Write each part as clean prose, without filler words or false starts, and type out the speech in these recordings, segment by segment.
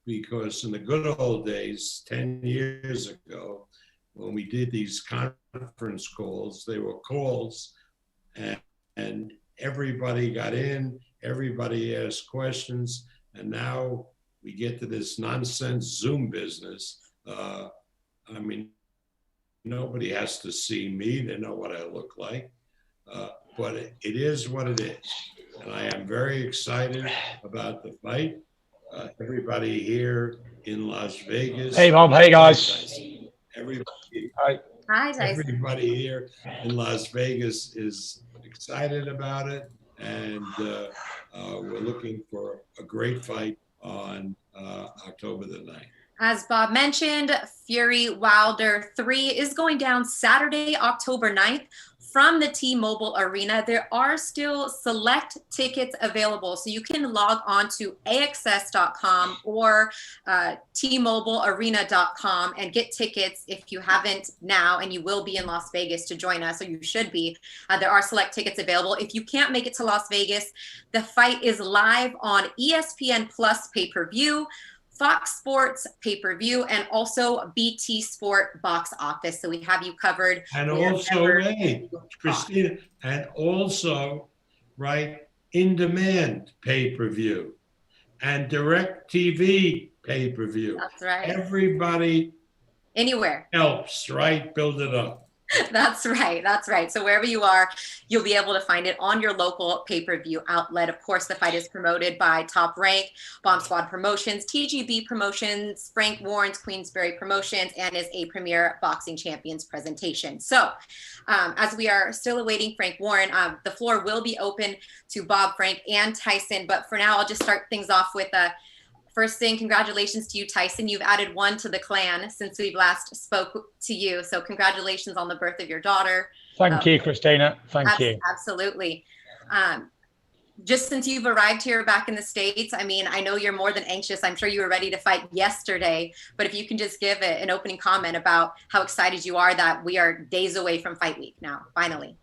because in the good old days, 10 years ago, when we did these conference calls, they were calls and everybody got in, everybody asked questions, and now we get to this nonsense Zoom business. I mean, nobody has to see me. They know what I look like. But it is what it is. And I am very excited about the fight. Everybody here in Las Vegas. Hey, Bob. Hey, guys. Everybody, Hi, Tyson. everybody here in Las Vegas is excited about it. And we're looking for a great fight on October the 9th. As Bob mentioned, Fury Wilder 3 is going down Saturday, October 9th from the T-Mobile Arena. There are still select tickets available, so you can log on to AXS.com or TMobileArena.com and get tickets if you haven't now, and you will be in Las Vegas to join us, or you should be. There are select tickets available. If you can't make it to Las Vegas, the fight is live on ESPN Plus pay-per-view, Fox Sports pay-per-view, and also BT Sport box office. So we have you covered. And also, Christina, and also, right, in-demand pay-per-view and direct TV pay-per-view. That's right. Everybody anywhere helps, right? Build it up. That's right. That's right. So wherever you are, you'll be able to find it on your local pay-per-view outlet. Of course, the fight is promoted by Top Rank, Bomb Squad Promotions, TGB Promotions, Frank Warren's Queensberry Promotions, and is a Premier Boxing Champions presentation. So as we are still awaiting Frank Warren, the floor will be open to Bob, Frank, and Tyson. But for now, I'll just start things off with first thing, congratulations to you, Tyson. You've added one to the clan since we've last spoke to you. So congratulations on the birth of your daughter. Thank you, Christina. Thank you. Absolutely. Just since you've arrived here back in the States, I mean, I know you're more than anxious. I'm sure you were ready to fight yesterday. But if you can just give an opening comment about how excited you are that we are days away from fight week now, finally.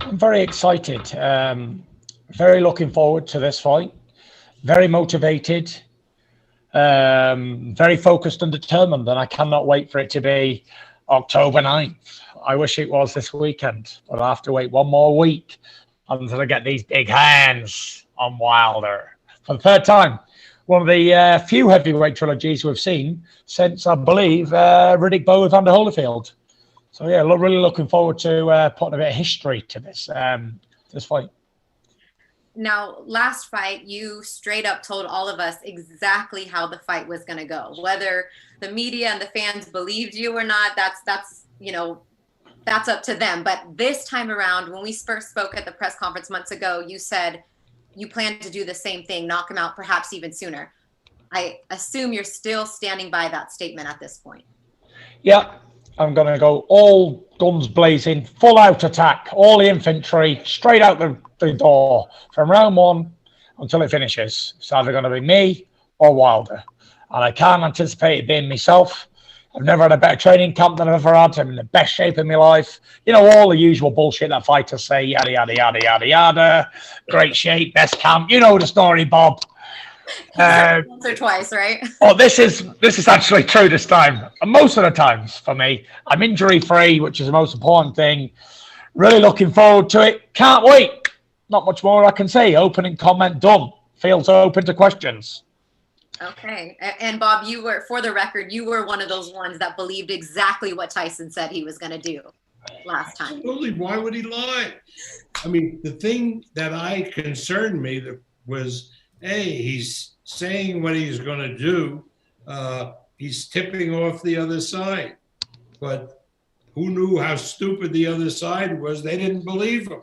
I'm very excited. Very looking forward to this fight. Very motivated, very focused and determined, and I cannot wait for it to be October 9th. I wish it was this weekend, but I have to wait one more week until I get these big hands on Wilder for the third time. One of the few heavyweight trilogies we've seen since, I believe, Riddick Bowe with Vander Holyfield. So, yeah, really looking forward to putting a bit of history to this fight. Now, last fight, you straight up told all of us exactly how the fight was going to go. Whether the media and the fans believed you or not, that's up to them. But this time around, when we first spoke at the press conference months ago, you said you plan to do the same thing, knock him out perhaps even sooner. I assume you're still standing by that statement at this point. Yeah, I'm going to go all guns blazing, full out attack, all the infantry, straight out the door from round one until it finishes. It's either going to be me or Wilder. And I can't anticipate it being myself. I've never had a better training camp than I've ever had. I'm in the best shape of my life. You know, all the usual bullshit that fighters say, yada, yada, yada, yada, yada. Great shape, best camp. You know the story, Bob. Once or twice, right? Oh, this is actually true this time. And most of the times for me, I'm injury-free, which is the most important thing. Really looking forward to it. Can't wait. Not much more I can say. Opening comment done. Fields open to questions. Okay. And Bob, you were, for the record, you were one of those ones that believed exactly what Tyson said he was going to do last time. Absolutely. Why would he lie? I mean, the thing that concerned me was, hey, he's saying what he's going to do. He's tipping off the other side. But who knew how stupid the other side was? They didn't believe him.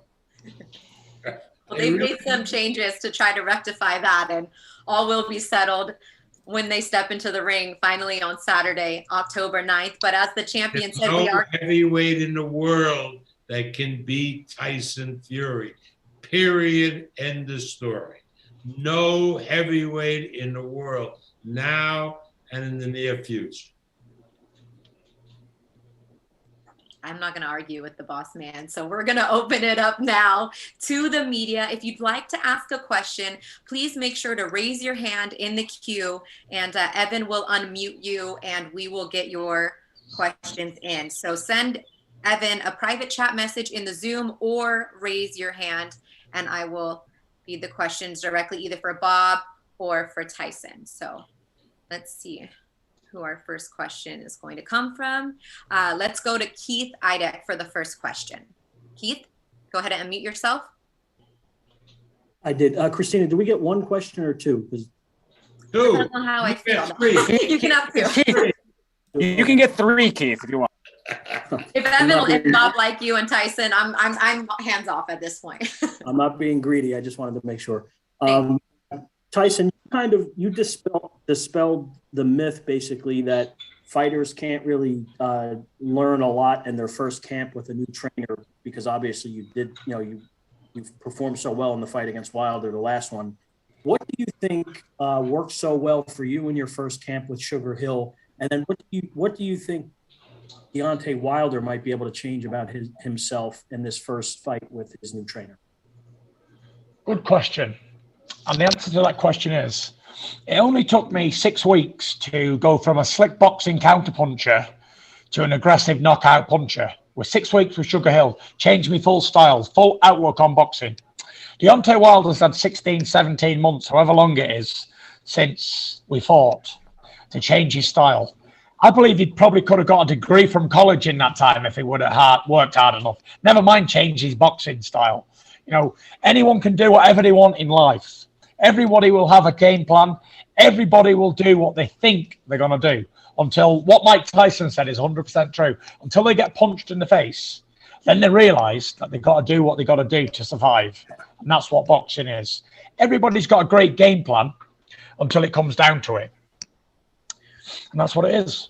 Well, they've made some changes to try to rectify that, and all will be settled when they step into the ring finally on Saturday, October 9th. But as the champion said, we are heavyweight in the world that can beat Tyson Fury. Period. End of story. No heavyweight in the world now and in the near future. I'm not going to argue with the boss man. So we're going to open it up now to the media. If you'd like to ask a question, please make sure to raise your hand in the queue, and Evan will unmute you and we will get your questions in. So send Evan a private chat message in the Zoom or raise your hand, and I will feed the questions directly either for Bob or for Tyson. So let's see who our first question is going to come from. Let's go to Keith Idek for the first question. Keith, go ahead and unmute yourself. I did. Christina, do we get one question or two? Two. I don't know how I feel. Three. You can have two. Keith, you can get 3, Keith, if you want. If Evan and Bob like you and Tyson, I'm hands off at this point. I'm not being greedy. I just wanted to make sure. Tyson, you dispelled the myth basically that fighters can't really learn a lot in their first camp with a new trainer, because obviously you've performed so well in the fight against Wilder, the last one. What do you think worked so well for you in your first camp with Sugar Hill? And then what do you think Deontay Wilder might be able to change about himself in this first fight with his new trainer? Good question. And the answer to that question is, it only took me 6 weeks to go from a slick boxing counterpuncher to an aggressive knockout puncher. With 6 weeks with Sugar Hill, changed me full style, full outlook on boxing. Deontay Wilder's had 16, 17 months, however long it is, since we fought, to change his style. I believe he probably could have got a degree from college in that time if he would have worked hard enough. Never mind change his boxing style. Anyone can do whatever they want in life. Everybody will have a game plan. Everybody will do what they think they're going to do, until what Mike Tyson said is 100% true. Until they get punched in the face, then they realize that they've got to do what they've got to do to survive. And that's what boxing is. Everybody's got a great game plan until it comes down to it. And that's what it is.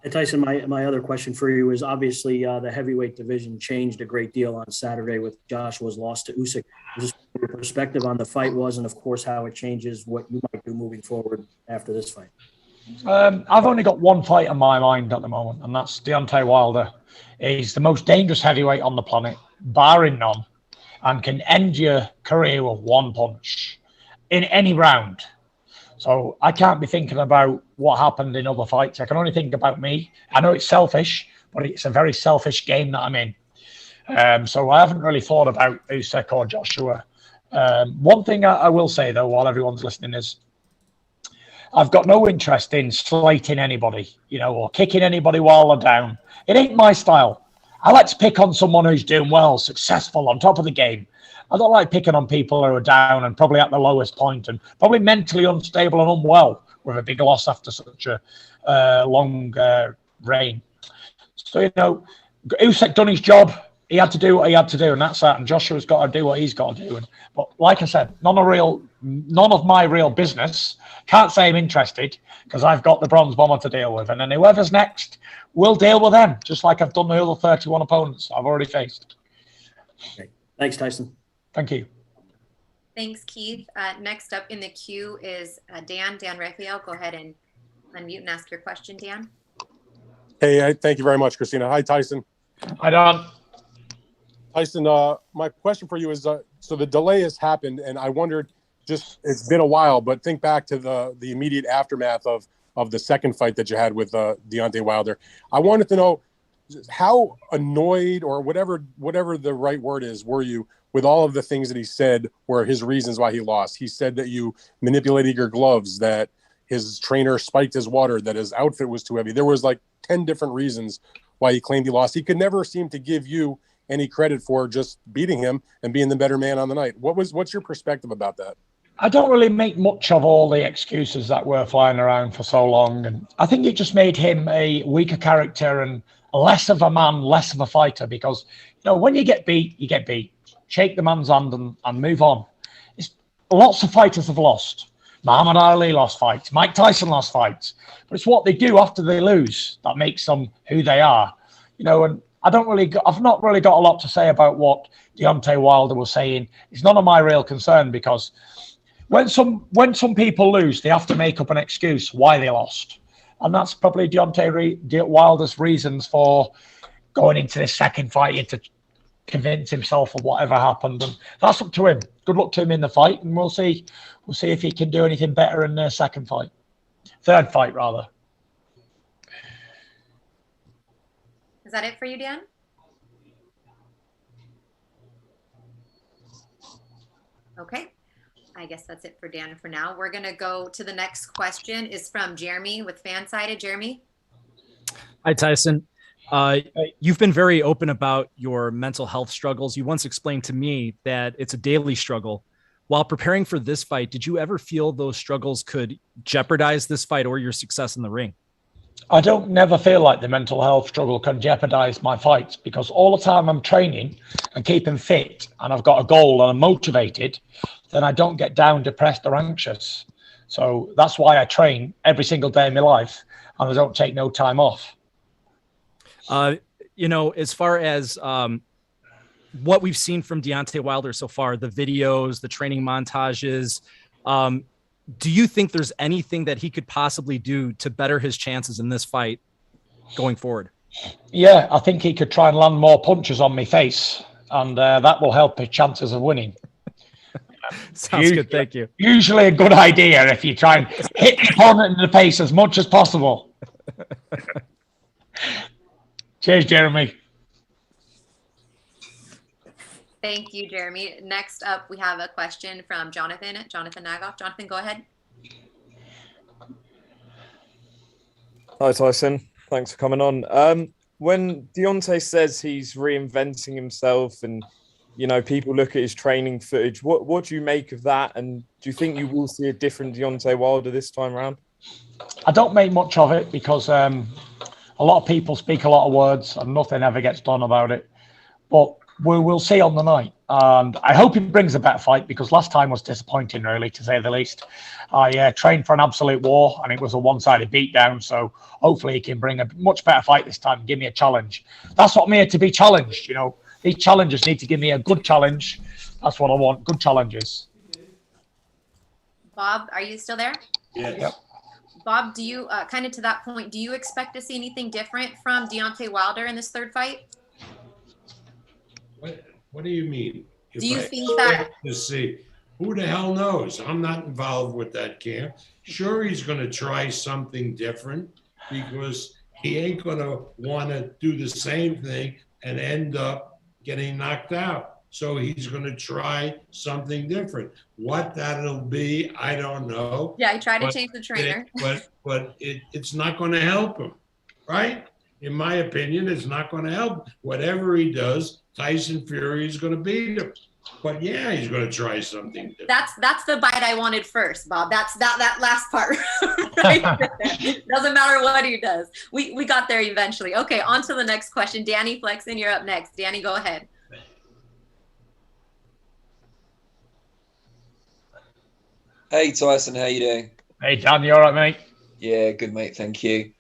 Hey, Tyson, my other question for you is, obviously the heavyweight division changed a great deal on Saturday with Joshua's loss to Usyk. Just your perspective on the fight was, and of course how it changes what you might do moving forward after this fight. I've only got one fight on my mind at the moment, and that's Deontay Wilder. He's the most dangerous heavyweight on the planet, barring none, and can end your career with one punch in any round. So I can't be thinking about what happened in other fights. I can only think about me. I know it's selfish, but it's a very selfish game that I'm in. So I haven't really thought about Usyk or Joshua. One thing I will say, though, while everyone's listening, is I've got no interest in slating anybody, or kicking anybody while they're down. It ain't my style. I like to pick on someone who's doing well, successful, on top of the game. I don't like picking on people who are down and probably at the lowest point and probably mentally unstable and unwell with a big loss after such a long reign. So, Usyk done his job. He had to do what he had to do, and that's that. And Joshua's got to do what he's got to do. But like I said, none of my real business. Can't say I'm interested because I've got the Bronze Bomber to deal with. And then whoever's next, we'll deal with them, just like I've done the other 31 opponents I've already faced. Okay. Thanks, Tyson. Thank you. Thanks, Keith. Next up in the queue is Dan Raphael. Go ahead and unmute and ask your question, Dan. Hey, thank you very much, Christina. Hi, Tyson. Hi, Don. Tyson, my question for you is, so the delay has happened, and I wondered, it's been a while, but think back to the immediate aftermath of the second fight that you had with Deontay Wilder. I wanted to know how annoyed, or whatever the right word is, were you with all of the things that he said were his reasons why he lost? He said that you manipulated your gloves, that his trainer spiked his water, that his outfit was too heavy. There was like 10 different reasons why he claimed he lost. He could never seem to give you any credit for just beating him and being the better man on the night. What's your perspective about that? I don't really make much of all the excuses that were flying around for so long. And I think it just made him a weaker character and less of a man, less of a fighter, because, when you get beat, you get beat. Shake the man's hand and move on. Lots of fighters have lost. Muhammad Ali lost fights. Mike Tyson lost fights. But it's what they do after they lose that makes them who they are. And I've not really got a lot to say about what Deontay Wilder was saying. It's none of my real concern, because when some people lose, they have to make up an excuse why they lost. And that's probably Deontay Wilder's reasons for going into this second fight, to convince himself of whatever happened. And that's up to him. Good luck to him in the fight, and we'll see if he can do anything better in the third fight rather. Is that it for you, Dan? Okay. I guess that's it for Dan for now. We're going to go to the next question. Is from Jeremy with Fansided. Jeremy? Hi, Tyson. You've been very open about your mental health struggles. You once explained to me that it's a daily struggle. While preparing for this fight, did you ever feel those struggles could jeopardize this fight or your success in the ring? I don't never feel like the mental health struggle can jeopardize my fights, because all the time I'm training and keeping fit and I've got a goal and I'm motivated, then I don't get down, depressed or anxious. So that's why I train every single day of my life and I don't take no time off. As far as what we've seen from Deontay Wilder so far, the videos, the training montages, do you think there's anything that he could possibly do to better his chances in this fight going forward? Yeah, I think he could try and land more punches on my face, and that will help his chances of winning. Sounds good. Thank you. Usually a good idea if you try and hit the opponent in the face as much as possible. Cheers, Jeremy. Thank you, Jeremy. Next up, we have a question from Jonathan Nagoff. Jonathan, go ahead. Hi, Tyson. Thanks for coming on. When Deontay says he's reinventing himself and, people look at his training footage, what do you make of that? And do you think you will see a different Deontay Wilder this time around? I don't make much of it because a lot of people speak a lot of words and nothing ever gets done about it. But we'll see on the night. And I hope he brings a better fight, because last time was disappointing, really, to say the least. I trained for an absolute war and it was a one-sided beatdown. So hopefully he can bring a much better fight this time and give me a challenge. That's what I'm here to be challenged. These challengers need to give me a good challenge. That's what I want, good challenges. Bob, are you still there? Yes. Yep. Bob, do you, kind of to that point, do you expect to see anything different from Deontay Wilder in this third fight? What do you mean? Do you think that? To see, who the hell knows? I'm not involved with that camp. Sure, he's going to try something different, because he ain't going to want to do the same thing and end up getting knocked out. So he's going to try something different. What that'll be, I don't know. Yeah, he tried to change the trainer. But it's not going to help him, right? In my opinion, it's not going to help. Whatever he does, Tyson Fury is going to beat him. But yeah, he's going to try something different. That's the bite I wanted first, Bob. That's that last part. Right there. Doesn't matter what he does. We got there eventually. Okay, on to the next question. Danny Flexen, you're up next. Danny, go ahead. Hey Tyson, how you doing? Hey, Dan, you all right, mate? Yeah, good mate, thank you.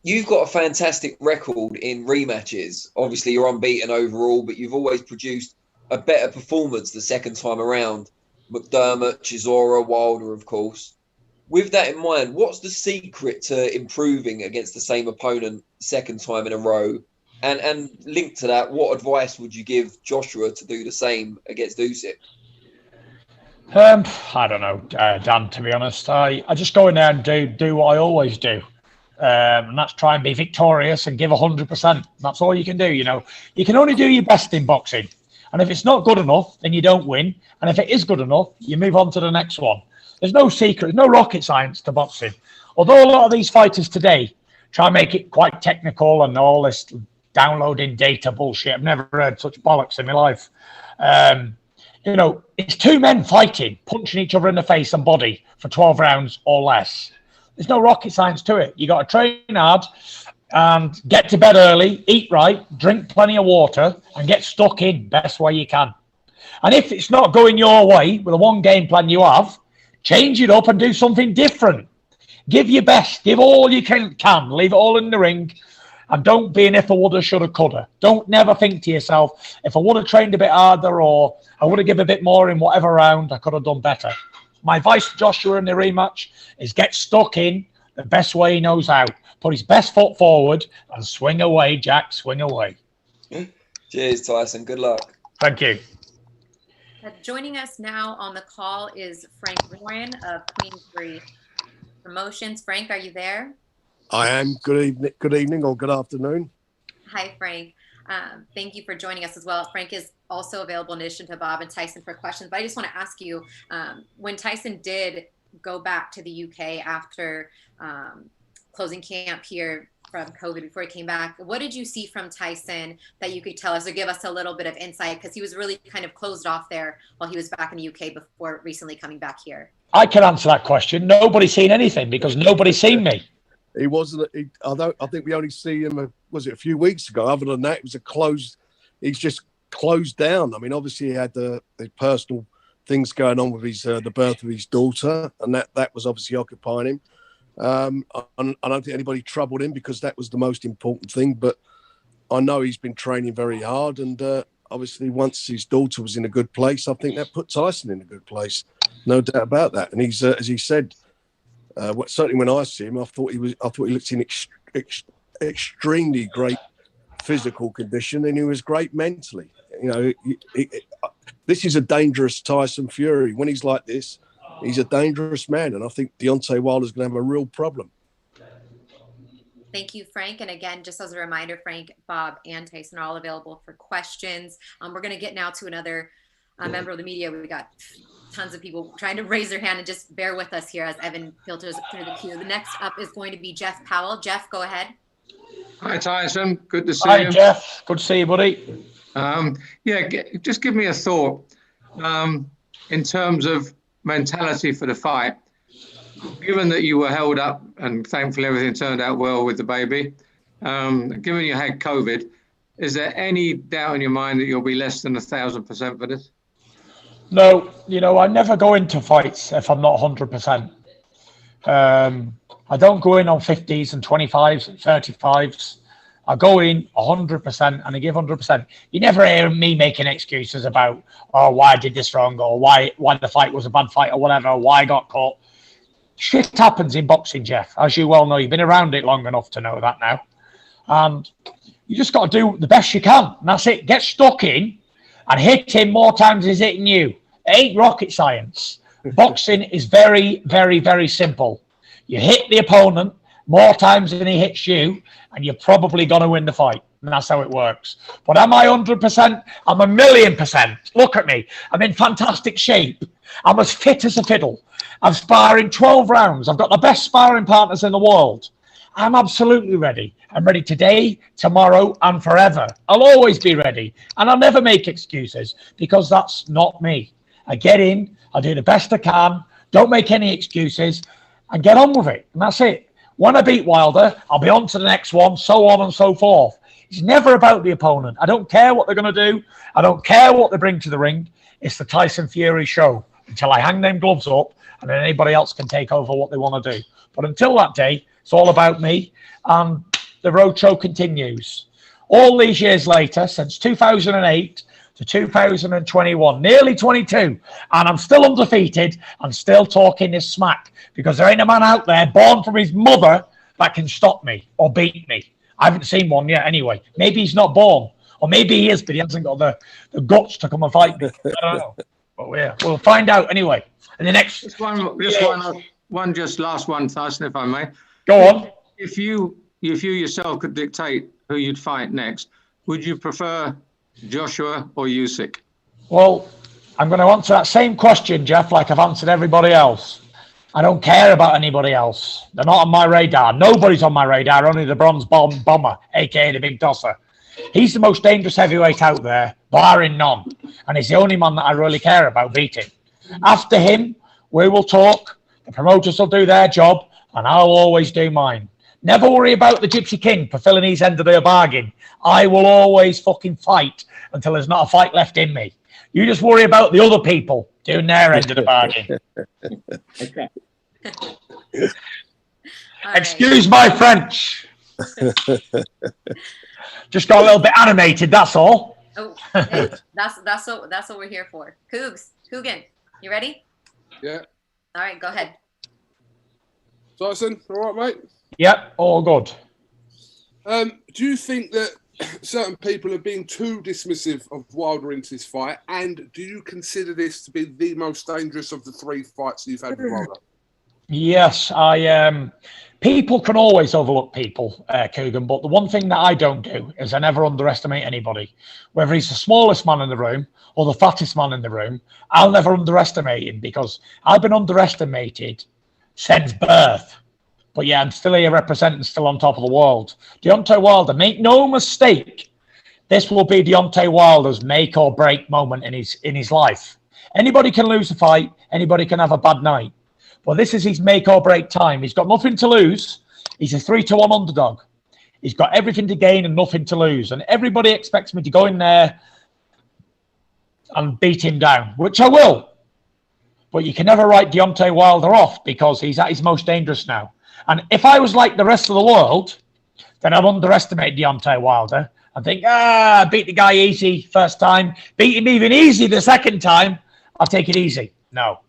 You've got a fantastic record in rematches. Obviously, you're unbeaten overall, but you've always produced a better performance the second time around. McDermott, Chisora, Wilder, of course. With that in mind, what's the secret to improving against the same opponent second time in a row? And linked to that, what advice would you give Joshua to do the same against Usyk? I don't know, Dan, to be honest. I just go in there and do what I always do. And that's try and be victorious and give 100%. That's all you can do, You can only do your best in boxing. And if it's not good enough, then you don't win. And if it is good enough, you move on to the next one. There's no secret, there's no rocket science to boxing. Although a lot of these fighters today try and make it quite technical and all this downloading data bullshit. I've never heard such bollocks in my life. It's two men fighting, punching each other in the face and body for 12 rounds or less. There's no rocket science to it. You got to train hard and get to bed early, eat right, drink plenty of water, and get stuck in best way you can. And if it's not going your way with the one game plan you have, change it up and do something different. Give your best. Give all you can. Leave it all in the ring. And don't be an if I woulda, shoulda, coulda. Don't never think to yourself, if I would have trained a bit harder or I would have given a bit more in whatever round, I could have done better. My advice to Joshua in the rematch is get stuck in the best way he knows how. Put his best foot forward and swing away, Jack, swing away. Cheers, Tyson. Good luck. Thank you. Joining us now on the call is Frank Ryan of Queensbury Promotions. Frank, are you there? I am. Good evening or good afternoon. Hi, Frank. Thank you for joining us as well. Frank is also available in addition to Bob and Tyson for questions. But I just want to ask you, when Tyson did go back to the UK after closing camp here from COVID before he came back, what did you see from Tyson that you could tell us or give us a little bit of insight? Because he was really kind of closed off there while he was back in the UK before recently coming back here. I can answer that question. Nobody's seen anything because nobody's seen me. He wasn't. I think we only see him. Was it a few weeks ago? Other than that, it was a closed. He's just closed down. I mean, obviously he had the personal things going on with his the birth of his daughter, and that was obviously occupying him. I don't think anybody troubled him because that was the most important thing. But I know he's been training very hard, and obviously once his daughter was in a good place, I think that put Tyson in a good place, no doubt about that. And he's as he said. Certainly, when I see him, I thought he looked in extremely great physical condition, and he was great mentally. You know, this is a dangerous Tyson Fury. When he's like this, he's a dangerous man, and I think Deontay Wilder's going to have a real problem. Thank you, Frank. And again, just as a reminder, Frank, Bob, and Tyson are all available for questions. We're going to get now to another member of the media. We got tons of people trying to raise their hand, and just bear with us here as Evan filters through the queue. The next up is going to be Jeff Powell. Jeff, go ahead. Hi, Tyson. Good to see you. Hi, Jeff. Good to see you, buddy. Just give me a thought in terms of mentality for the fight. Given that you were held up and thankfully everything turned out well with the baby, given you had COVID, is there any doubt in your mind that you'll be less than 1,000% for this? No, I never go into fights if I'm not 100%. I don't go in on 50s and 25s and 35s. I go in 100% and I give 100%. You never hear me making excuses about, why I did this wrong, or why the fight was a bad fight, or whatever, or why I got caught. Shit happens in boxing, Jeff, as you well know. You've been around it long enough to know that now. And you just got to do the best you can. And that's it. Get stuck in and hit him more times than he's hitting you. It ain't rocket science. Boxing is very, very, very simple. You hit the opponent more times than he hits you, and you're probably going to win the fight. And that's how it works. But am I 100%? I'm 1,000,000%. Look at me. I'm in fantastic shape. I'm as fit as a fiddle. I'm sparring 12 rounds. I've got the best sparring partners in the world. I'm absolutely ready. I'm ready today, tomorrow, and forever. I'll always be ready. And I'll never make excuses because that's not me. I get in, I do the best I can, don't make any excuses, and get on with it. And that's it. When I beat Wilder, I'll be on to the next one, so on and so forth. It's never about the opponent. I don't care what they're going to do. I don't care what they bring to the ring. It's the Tyson Fury show until I hang them gloves up, and then anybody else can take over what they want to do. But until that day, it's all about me, and the roadshow continues. All these years later, since 2008 to 2021, nearly 22, and I'm still undefeated and still talking this smack because there ain't a man out there born from his mother that can stop me or beat me. I haven't seen one yet anyway. Maybe he's not born, or maybe he is, but he hasn't got the guts to come and fight me. I don't know. But yeah, we'll find out anyway. And the next... Just last one, Tyson, if I may. Go on. If you yourself could dictate who you'd fight next, would you prefer Joshua or Usyk? Well, I'm going to answer that same question, Jeff, like I've answered everybody else. I don't care about anybody else. They're not on my radar. Nobody's on my radar, only the bronze bomber, a.k.a. the big tosser. He's the most dangerous heavyweight out there, barring none. And he's the only man that I really care about beating. After him, we will talk. The promoters will do their job, and I'll always do mine. Never worry about the Gypsy King fulfilling his end of the bargain. I will always fucking fight until there's not a fight left in me. You just worry about the other people doing their end of the bargain. Okay. Excuse my French. Just got a little bit animated, that's all. Oh, hey, that's what we're here for. Coogan, you ready? Yeah. All right, go ahead. Tyson, all right, mate? Yep, all good. Do you think that certain people are being too dismissive of Wilder into this fight? And do you consider this to be the most dangerous of the 3 fights you've had with Wilder? Yes, people can always overlook people, Coogan, but the one thing that I don't do is I never underestimate anybody. Whether he's the smallest man in the room or the fattest man in the room, I'll never underestimate him because I've been underestimated since birth. But yeah, I'm still here representing, still on top of the world. Deontay Wilder, make no mistake, this will be Deontay Wilder's make or break moment in his life. Anybody can lose a fight, anybody can have a bad night. Well, this is his make or break time. He's got nothing to lose. He's a 3-1 underdog. He's got everything to gain and nothing to lose. And everybody expects me to go in there and beat him down, which I will. But you can never write Deontay Wilder off because he's at his most dangerous now. And if I was like the rest of the world, then I'd underestimate Deontay Wilder and think, beat the guy easy first time, beat him even easy the second time. I'll take it easy. No.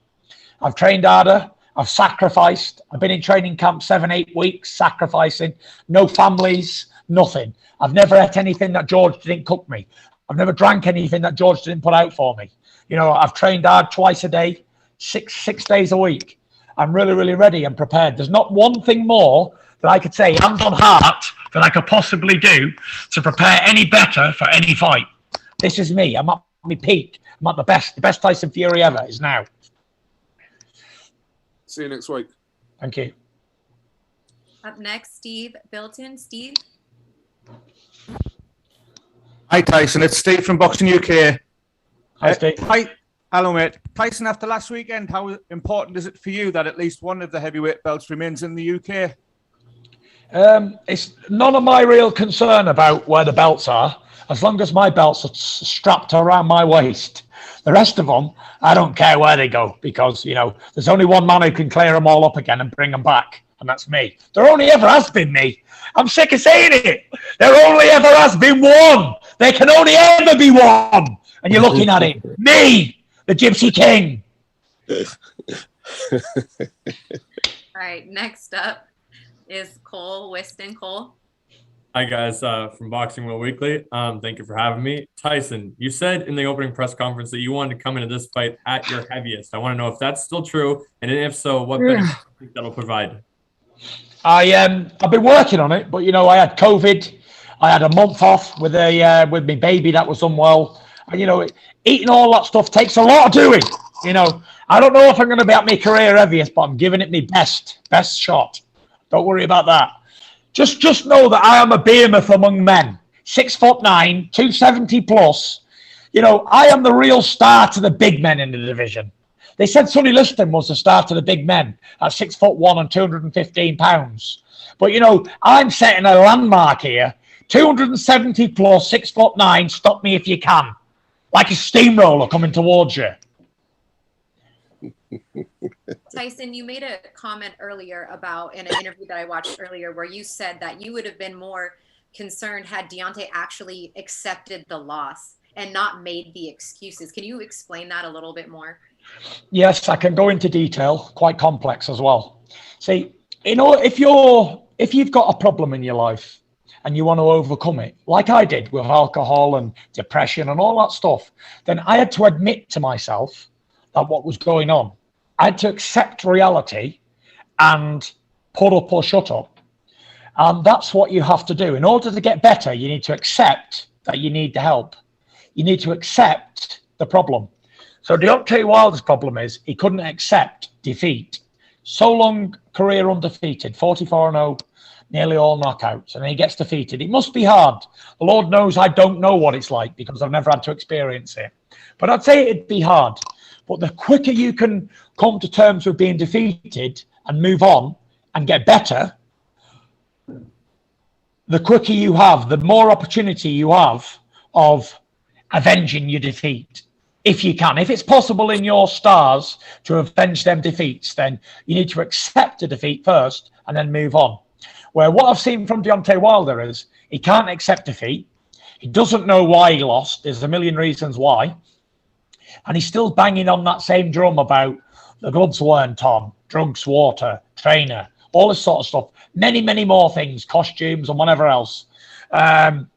I've trained harder. I've sacrificed. I've been in training camp 7-8 weeks, sacrificing. No families, nothing. I've never ate anything that George didn't cook me. I've never drank anything that George didn't put out for me. You know, I've trained hard twice a day, six days a week. I'm really, really ready and prepared. There's not one thing more that I could say, hand on heart, that I could possibly do to prepare any better for any fight. This is me. I'm at my peak. I'm at the best. The best Tyson Fury ever is now. See you next week. Thank you. Up next, Steve Bilton. Steve. Hi, Tyson. It's Steve from Boxing UK. Hi, Steve. Hi. Hello, mate. Tyson, after last weekend, how important is it for you that at least one of the heavyweight belts remains in the UK? It's none of my real concern about where the belts are, as long as my belts are strapped around my waist. The rest of them, I don't care where they go because, you know, there's only one man who can clear them all up again and bring them back, and that's me. There only ever has been me. I'm sick of saying it. There only ever has been one. There can only ever be one. And you're looking at it. Me, the Gypsy King. All right, next up is Cole Whiston. Cole. Hi, guys, from Boxing World Weekly. Thank you for having me. Tyson, you said in the opening press conference that you wanted to come into this fight at your heaviest. I want to know if that's still true, and if so, what benefits do you think that'll provide? I've been working on it, but, you know, I had COVID. I had a month off with with my baby that was unwell. And, you know, eating all that stuff takes a lot of doing. You know, I don't know if I'm going to be at my career heaviest, but I'm giving it my best shot. Don't worry about that. Just know that I am a behemoth among men. 6'9", 270 plus. You know, I am the real star to the big men in the division. They said Sonny Liston was the star to the big men at 6'1" and 215 pounds. But, you know, I'm setting a landmark here. 270 plus, 6'9", stop me if you can. Like a steamroller coming towards you. Tyson, you made a comment earlier about in an interview that I watched earlier where you said that you would have been more concerned had Deontay actually accepted the loss and not made the excuses. Can you explain that a little bit more? Yes, I can go into detail, quite complex as well. See, you know, if you've got a problem in your life and you want to overcome it, like I did with alcohol and depression and all that stuff, then I had to admit to myself that what was going on. I had to accept reality and put up or shut up. And that's what you have to do. In order to get better, you need to accept that you need the help. You need to accept the problem. So Deontay Wilder's problem is he couldn't accept defeat. So long career undefeated, 44-0, nearly all knockouts, and he gets defeated. It must be hard. The Lord knows I don't know what it's like because I've never had to experience it. But I'd say it'd be hard. But the quicker you can come to terms with being defeated and move on and get better, the quicker you have, the more opportunity you have of avenging your defeat. If you can. If it's possible in your stars to avenge them defeats, then you need to accept the defeat first and then move on. Where what I've seen from Deontay Wilder is he can't accept defeat. He doesn't know why he lost. There's a million reasons why. And he's still banging on that same drum about the gloves weren't on, drugs, water, trainer, all this sort of stuff. Many, many more things, costumes and whatever else. And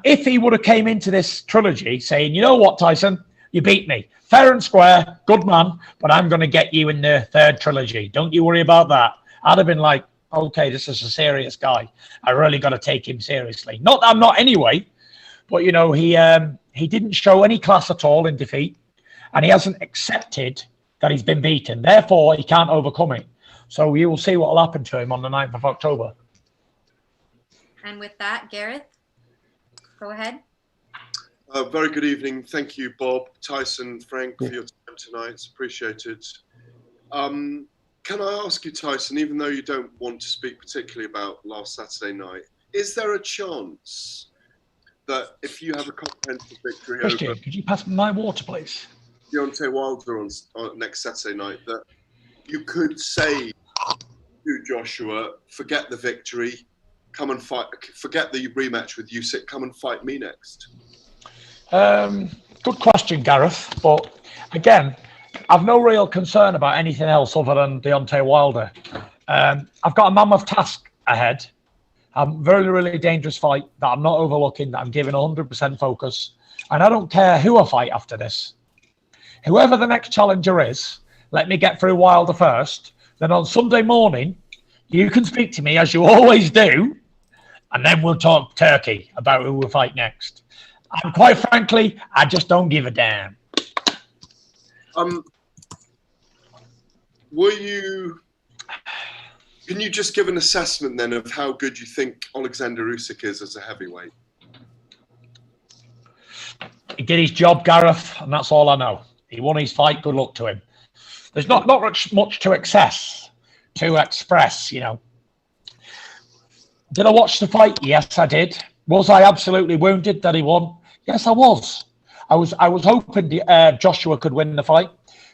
if he would have came into this trilogy saying, you know what, Tyson, you beat me. Fair and square, good man, but I'm going to get you in the third trilogy. Don't you worry about that. I'd have been like, okay, this is a serious guy. I really got to take him seriously. Not that I'm not anyway, but, you know, he didn't show any class at all in defeat, and he hasn't accepted that he's been beaten. Therefore, he can't overcome it. So you will see what will happen to him on the 9th of October. And with that, Gareth, go ahead. Very good evening. Thank you, Bob, Tyson, Frank, for your time tonight. It's appreciated. Can I ask you, Tyson, even though you don't want to speak particularly about last Saturday night, is there a chance that if you have a comprehensive victory Christian, over could you pass me my water, please? Deontay Wilder on next Saturday night, that you could say to Joshua, forget the victory, come and fight, forget the rematch with Usyk, come and fight me next? Good question, Gareth. But again, I've no real concern about anything else other than Deontay Wilder. I've got a mammoth task ahead. A very, really dangerous fight that I'm not overlooking, that I'm giving 100% focus. And I don't care who I fight after this. Whoever the next challenger is, let me get through Wilder first. Then on Sunday morning, you can speak to me as you always do. And then we'll talk turkey about who we'll fight next. And quite frankly, I just don't give a damn. Can you just give an assessment then of how good you think Alexander Usyk is as a heavyweight? He did his job, Gareth, and that's all I know. He won his fight. Good luck to him. There's not much to express, you know. Did I watch the fight? Yes, I did. Was I absolutely wounded that he won? Yes, I was. I was hoping Joshua could win the fight,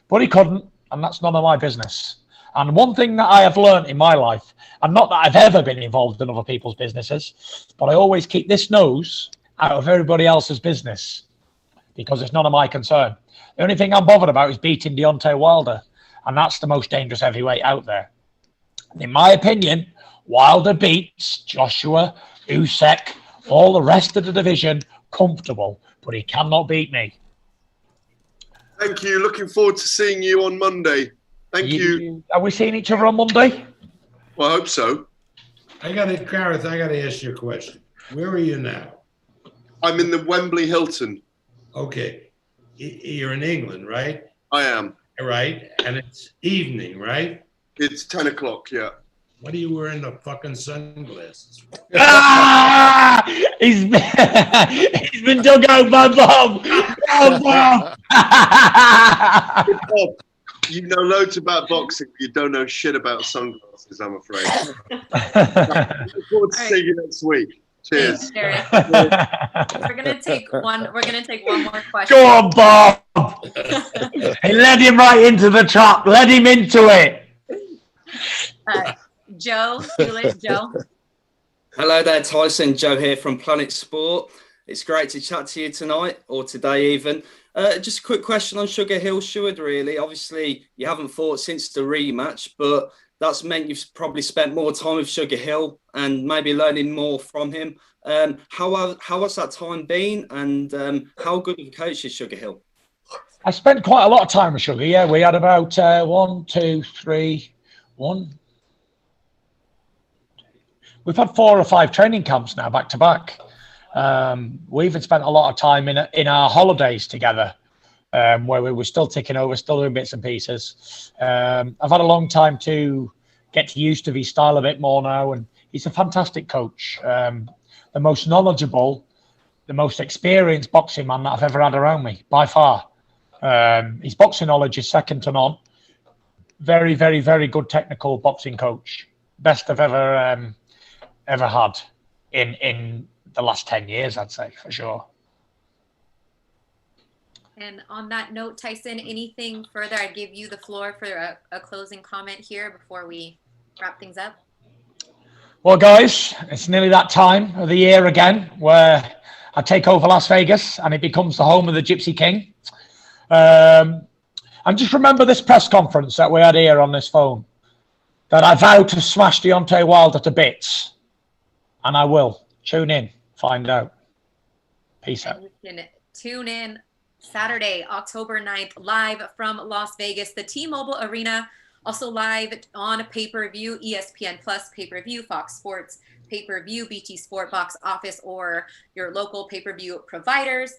but he couldn't, and that's none of my business. And one thing that I have learned in my life, and not that I've ever been involved in other people's businesses, but I always keep this nose out of everybody else's business because it's none of my concern. The only thing I'm bothered about is beating Deontay Wilder, and that's the most dangerous heavyweight out there. In my opinion, Wilder beats Joshua, Usyk, all the rest of the division comfortable, but he cannot beat me. Thank you. Looking forward to seeing you on Monday. Thank you. Are we seeing each other on Monday? Well, I hope so. Gareth, I got to ask you a question. Where are you now? I'm in the Wembley Hilton. Okay. You're in England, right? I am. Right. And it's evening, right? It's 10 o'clock, yeah. What are you wearing the fucking sunglasses for? He's been dug out by Bob. Oh, Bob. Bob, you know loads about boxing, but you don't know shit about sunglasses, I'm afraid. Look forward to seeing you next week. Cheers. We're gonna take one more question. Go on, Bob. Hey, let him right into the trap. Let him into it. Joe, Joe. Hello there, Tyson. Joe here from Planet Sport. It's great to chat to you tonight, or today even. Just a quick question on Sugar Hill Stewart, really. Obviously, you haven't fought since the rematch, but that's meant you've probably spent more time with Sugar Hill and maybe learning more from him. How has that time been, and how good of a coach is Sugar Hill? I spent quite a lot of time with Sugar. Yeah, we had about 1, 2, 3, 1. We've had 4 or 5 training camps now, back to back. We even spent a lot of time in our holidays together, where we were still ticking over, still doing bits and pieces. I've had a long time to get used to his style a bit more now, and he's a fantastic coach. The most knowledgeable, the most experienced boxing man that I've ever had around me, by far. His boxing knowledge is second to none. Very, very, very good technical boxing coach. Best I've ever had in the last 10 years, I'd say, for sure. And on that note, Tyson, anything further? I'd give you the floor for a closing comment here before we wrap things up. Well, guys, it's nearly that time of the year again where I take over Las Vegas and it becomes the home of the Gypsy King. And just remember this press conference that we had here on this phone. that I vow to smash Deontay Wilder to bits. And I will. Tune in, find out. Peace out. You can tune in Saturday, October 9th, live from Las Vegas, the T-Mobile Arena. Also live on Pay-Per-View, ESPN Plus, Pay-Per-View, Fox Sports, Pay-Per-View, BT Sport, Box Office, or your local pay-per-view providers.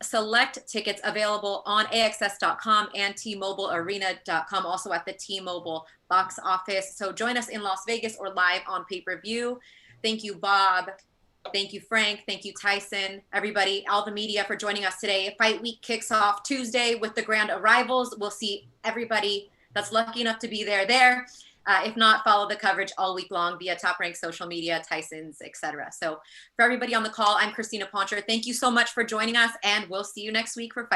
Select tickets available on AXS.com and TMobileArena.com, also at the T-Mobile box office. So join us in Las Vegas or live on pay-per-view. Thank you, Bob. Thank you, Frank. Thank you, Tyson. Everybody, all the media for joining us today. Fight week kicks off Tuesday with the grand arrivals. We'll see everybody that's lucky enough to be there. If not, follow the coverage all week long via Top Rank social media, Tyson's, etc. So for everybody on the call, I'm Christina Poncher. Thank you so much for joining us, and we'll see you next week for Fight